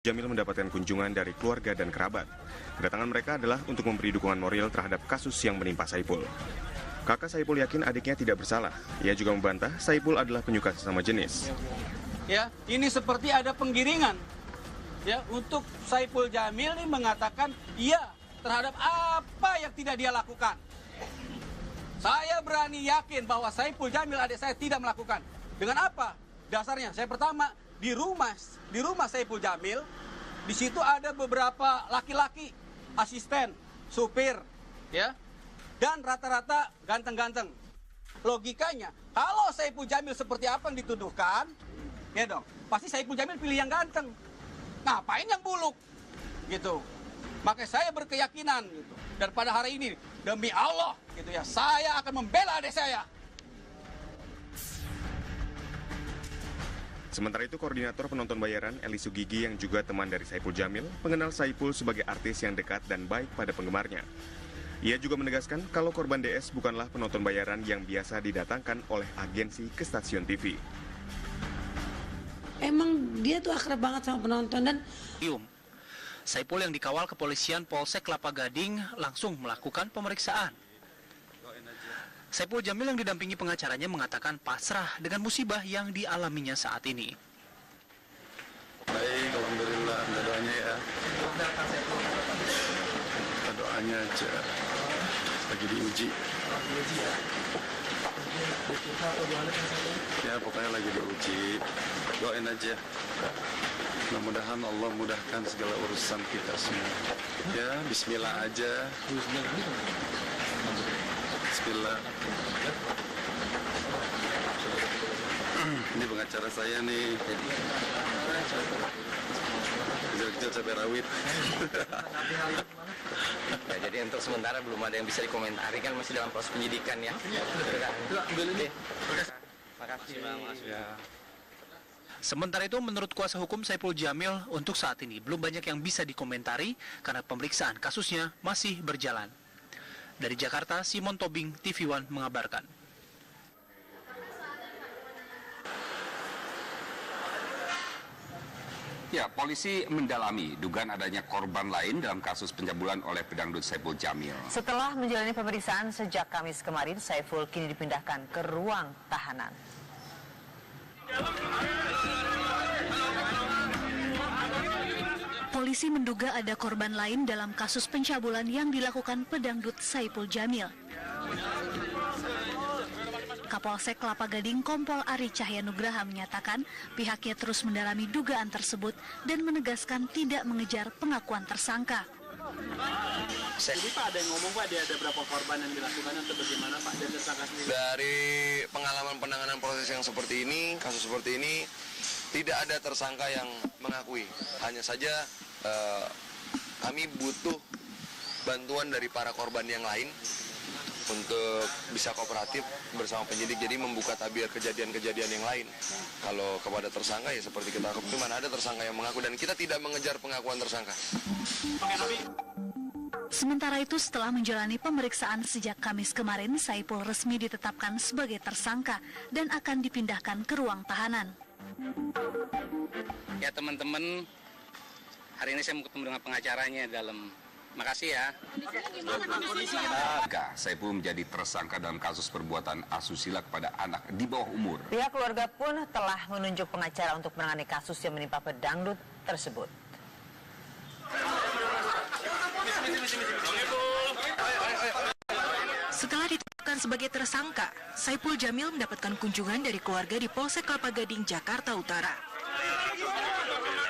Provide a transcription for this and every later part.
Jamil mendapatkan kunjungan dari keluarga dan kerabat. Kedatangan mereka adalah untuk memberi dukungan moral terhadap kasus yang menimpa Saipul. Kakak Saipul yakin adiknya tidak bersalah. Ia juga membantah Saipul adalah penyuka sesama jenis. Ya, ini seperti ada penggiringan. Ya, untuk Saipul Jamil ini mengatakan iya terhadap apa yang tidak dia lakukan. Saya berani yakin bahwa Saipul Jamil adik saya tidak melakukan. Dengan apa? Dasarnya, saya pertama di rumah Saipul Jamil, di situ ada beberapa laki-laki, asisten, supir, ya, dan rata-rata ganteng-ganteng. Logikanya, kalau Saipul Jamil seperti apa yang dituduhkan, ya dong, pasti Saipul Jamil pilih yang ganteng. Ngapain yang buluk, gitu. Makanya saya berkeyakinan, gitu. Dan pada hari ini, demi Allah, gitu ya, saya akan membela adik saya. Sementara itu, koordinator penonton bayaran Eli Sugigi yang juga teman dari Saipul Jamil mengenal Saipul sebagai artis yang dekat dan baik pada penggemarnya. Ia juga menegaskan kalau korban DS bukanlah penonton bayaran yang biasa didatangkan oleh agensi ke stasiun TV. Emang dia tuh akrab banget sama penonton dan Saipul yang dikawal kepolisian Polsek Kelapa Gading langsung melakukan pemeriksaan. Saipul Jamil yang didampingi pengacaranya mengatakan pasrah dengan musibah yang dialaminya saat ini. Baik, alhamdulillah, minta doanya ya. Minta doanya aja. Lagi diuji. Ya, pokoknya lagi diuji. Doain aja. Mudah-mudahan Allah mudahkan segala urusan kita semua. Ya, bismillah aja. Bismillah. Ini pengacara saya nih. Kecil-kecil cabai rawit. Ya, jadi untuk sementara belum ada yang bisa dikomentari, kan masih dalam proses penyidikan ya. Makasih Bang. Sementara itu, menurut kuasa hukum Saipul Jamil, untuk saat ini belum banyak yang bisa dikomentari karena pemeriksaan kasusnya masih berjalan. Dari Jakarta, Simon Tobing, TV One mengabarkan. Ya, polisi mendalami dugaan adanya korban lain dalam kasus pencabulan oleh pedangdut Saipul Jamil. Setelah menjalani pemeriksaan sejak Kamis kemarin, Saipul kini dipindahkan ke ruang tahanan. Polisi menduga ada korban lain dalam kasus pencabulan yang dilakukan pedangdut Saipul Jamil. Kapolsek Kelapa Gading Kompol Ari Cahyanugraha menyatakan pihaknya terus mendalami dugaan tersebut dan menegaskan tidak mengejar pengakuan tersangka. Jadi Pak, ada yang ngomong Pak, ada berapa korban yang dilakukan atau bagaimana Pak, dan tersangka sendiri? Dari pengalaman penanganan proses yang seperti ini, kasus seperti ini, tidak ada tersangka yang mengakui. Hanya saja kami butuh bantuan dari para korban yang lain untuk bisa kooperatif bersama penyidik, jadi membuka tabir kejadian-kejadian yang lain. Kalau kepada tersangka ya seperti kita akui, mana ada tersangka yang mengaku, dan kita tidak mengejar pengakuan tersangka. Sementara itu, setelah menjalani pemeriksaan sejak Kamis kemarin, Saipul resmi ditetapkan sebagai tersangka dan akan dipindahkan ke ruang tahanan. Ya teman-teman, hari ini saya mau ketemu dengan pengacaranya dalam. Makasih ya. Maka Saipul menjadi tersangka dalam kasus perbuatan asusila kepada anak di bawah umur. Pihak keluarga pun telah menunjuk pengacara untuk menangani kasus yang menimpa pedangdut tersebut. Setelah ditetapkan sebagai tersangka, Saipul Jamil mendapatkan kunjungan dari keluarga di Polsek Kelapa Gading, Jakarta Utara.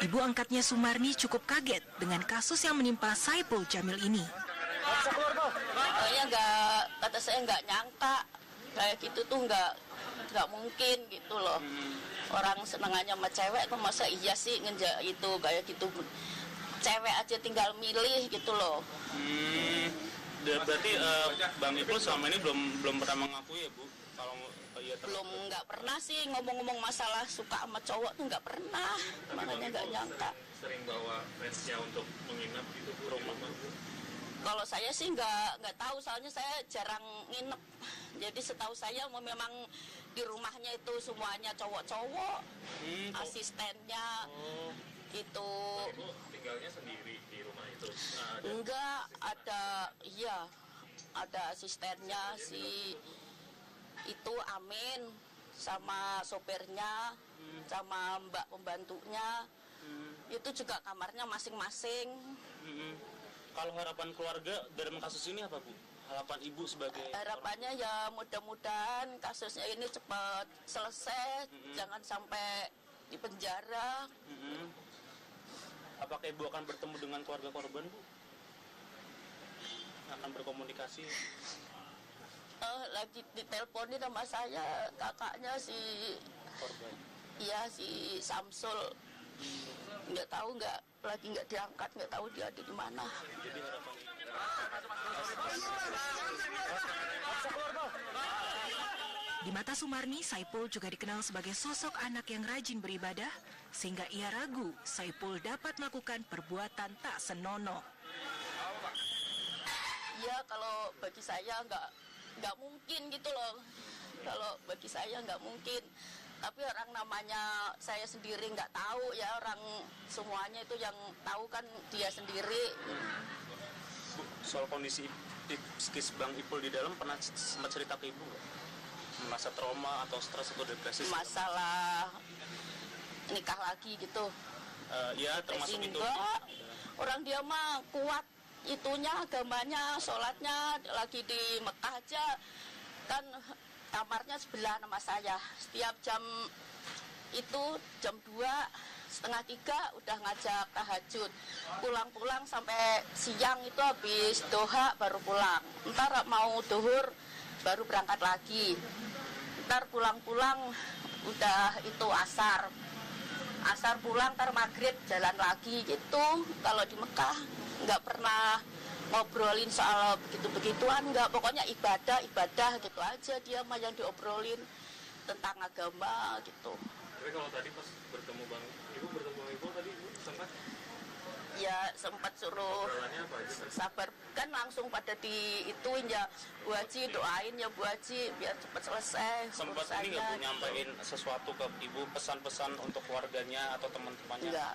Ibu angkatnya Sumarni cukup kaget dengan kasus yang menimpa Saipul Jamil ini. Kata saya nggak nyangka kayak gitu tuh nggak mungkin gitu loh. Orang senangannya sama cewek kok masa iya sih itu kayak gitu. Cewek aja tinggal milih gitu loh. Berarti Bang Ipul selama ini belum pernah mengakui ya Bu? Kalau iya, belum, nggak pernah sih ngomong-ngomong masalah suka sama cowok tuh nggak pernah, makanya nggak nyangka. Sering bawa fansnya untuk menginap gitu Bu, rumah Bu? Kalau saya sih nggak tahu, soalnya saya jarang nginep. Jadi setahu saya memang di rumahnya itu semuanya cowok-cowok, asistennya. Itu Ibu tinggalnya sendiri di rumah itu? enggak ada, iya ada asistennya si itu Amin sama sopirnya sama mbak pembantunya. Itu juga kamarnya masing-masing. Kalau harapan keluarga dalam kasus ini apa, Bu? Harapan Ibu sebagai Harapannya ya mudah-mudahan kasusnya ini cepat selesai, jangan sampai di penjara. Apakah Ibu akan bertemu dengan keluarga korban, Bu? Akan berkomunikasi? Lagi diteleponin sama saya kakaknya si Korban. iya si Samsul. Nggak tahu, nggak diangkat, nggak tahu dia ada di mana. Jadi harapan Di mata Sumarni, Saipul juga dikenal sebagai sosok anak yang rajin beribadah, sehingga ia ragu Saipul dapat melakukan perbuatan tak senonoh. Iya, kalau bagi saya nggak mungkin gitu loh. Kalau bagi saya nggak mungkin. Tapi orang namanya saya sendiri nggak tahu ya, orang semuanya itu yang tahu kan dia sendiri. Bu, soal kondisi psikis Bang Ipul di dalam pernah sempat cerita ke Ibu nggak? Merasa trauma atau stres atau depresi? Masalah nikah lagi gitu. Ya termasuk itu. Enggak. Orang dia mah kuat itunya, agamanya, sholatnya, lagi di Mekah aja kan kamarnya sebelah sama saya. Setiap jam itu jam 2:30 udah ngajak tahajud. Pulang-pulang sampai siang itu habis doha baru pulang. Ntar mau duhur baru berangkat lagi. Ntar pulang-pulang udah itu asar. Asar pulang, ntar maghrib jalan lagi gitu. Kalau di Mekah nggak pernah ngobrolin soal begitu-begituan, nggak, pokoknya ibadah gitu aja dia mah yang diobrolin tentang agama gitu. Tapi kalau tadi pas bertemu Bang Ibu tadi Ibu sempat? Ya sempat suruh Obrolannya apa aja? sabar, kan langsung pada diituin ya, Bu Haji doain ya Bu Haji biar cepat selesai Sempat ini nggak Bu nyampein sesuatu ke Ibu, pesan-pesan untuk keluarganya atau teman-temannya? Enggak,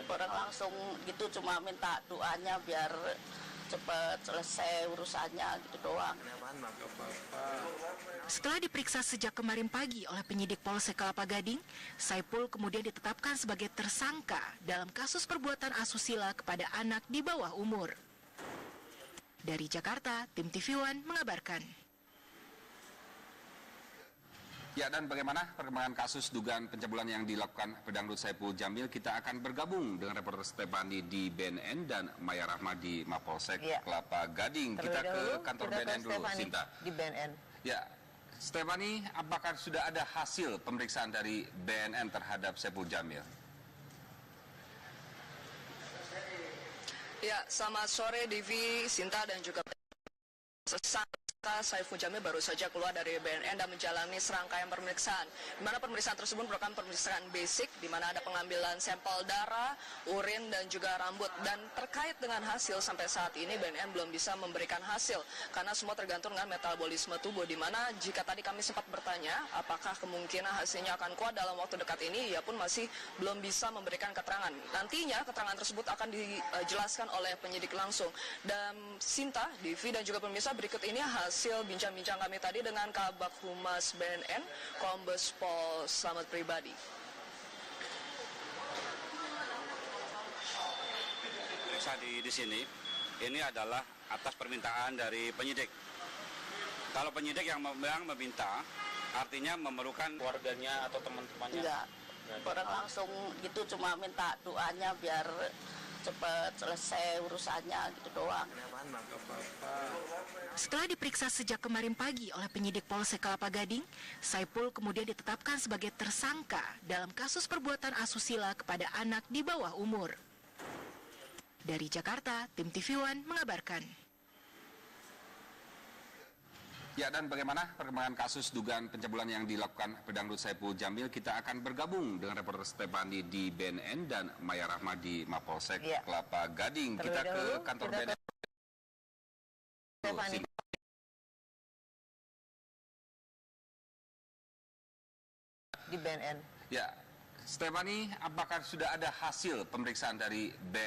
orang langsung gitu cuma minta doanya biar cepat selesai urusannya gitu doang. Setelah diperiksa sejak kemarin pagi oleh penyidik Polsek Kelapa Gading, Saipul kemudian ditetapkan sebagai tersangka dalam kasus perbuatan asusila kepada anak di bawah umur. Dari Jakarta, tim TV One mengabarkan. Ya, dan bagaimana perkembangan kasus dugaan pencabulan yang dilakukan pedangdut Saipul Jamil? Kita akan bergabung dengan reporter Stefani di BNN dan Maya Rahma di Mapolsek Kelapa Gading. Kita ke kantor BNN dulu, Sinta. Di BNN. Ya, Stefani, apakah sudah ada hasil pemeriksaan dari BNN terhadap Saipul Jamil? Ya, selamat sore Divi, Sinta dan juga Saipul Jamil baru saja keluar dari BNN dan menjalani serangkaian pemeriksaan. Di mana pemeriksaan tersebut merupakan pemeriksaan basic, di mana ada pengambilan sampel darah, urin, dan juga rambut. Dan terkait dengan hasil sampai saat ini BNN belum bisa memberikan hasil, karena semua tergantung dengan metabolisme tubuh. Di mana jika tadi kami sempat bertanya, apakah kemungkinan hasilnya akan kuat dalam waktu dekat ini, ia pun masih belum bisa memberikan keterangan. Nantinya keterangan tersebut akan dijelaskan oleh penyidik langsung. Dan Sinta, Divi, dan juga pemirsa, berikut ini hasil bincang-bincang kami tadi dengan Kabak Humas BNN, Kombes Pol Slamet Pribadi. Periksa di sini, ini adalah atas permintaan dari penyidik. Kalau penyidik yang meminta, artinya memerlukan keluarganya atau teman-temannya? Enggak, orang langsung gitu cuma minta doanya biar cepat selesai urusannya gitu doang. Setelah diperiksa sejak kemarin pagi oleh penyidik Polsek Kelapa Gading, Saipul kemudian ditetapkan sebagai tersangka dalam kasus perbuatan asusila kepada anak di bawah umur. Dari Jakarta, tim TV One mengabarkan. Ya, dan bagaimana perkembangan kasus dugaan pencabulan yang dilakukan pedangdut Saipul Jamil? Kita akan bergabung dengan reporter Stefani di BNN dan Maya Rahma di Mapolsek Kelapa Gading. Kita ke kantor BNN. Di BNN. Ya, Stephanie, apakah sudah ada hasil pemeriksaan dari BNN?